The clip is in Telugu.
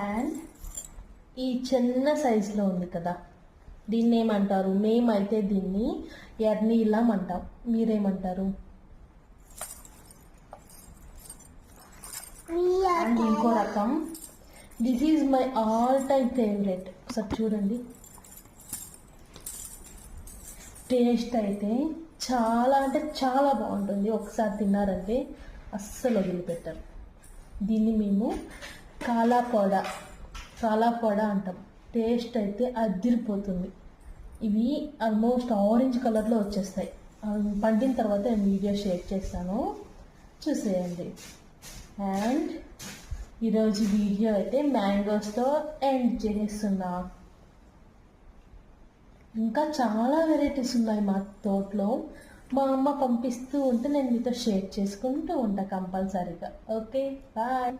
అండ్ ఈ చిన్న సైజులో ఉంది కదా, దీన్ని ఏమంటారు? మేమైతే దీన్ని ఎర్నీలం అంటాం. మీరేమంటారు? అండ్ ఇంకో రకం, this is my all time favourite. ఒకసారి చూడండి, టేస్ట్ అయితే చాలా అంటే చాలా బాగుంటుంది. ఒకసారి తిన్నారంటే అస్సలు వదిలిపెట్టరు. దీన్ని మేము కాలాపొడ అంటాం. టేస్ట్ అయితే అదిరిపోతుంది. ఇవి ఆల్మోస్ట్ ఆరెంజ్ కలర్లో వచ్చేస్తాయి. పండిన తర్వాత నేను వీడియో షేర్ చేస్తాను, చూసేయండి. అండ్ ఈరోజు వీడియో అయితే మ్యాంగోస్తో ఎండ్ చేస్తున్నా. ఇంకా చాలా వెరైటీస్ ఉన్నాయి మా తోటలో. మా అమ్మ పంపిస్తూ ఉంటే నేను మీతో షేర్ చేసుకుంటూ ఉంటా కంపల్సరీగా. Okay, bye.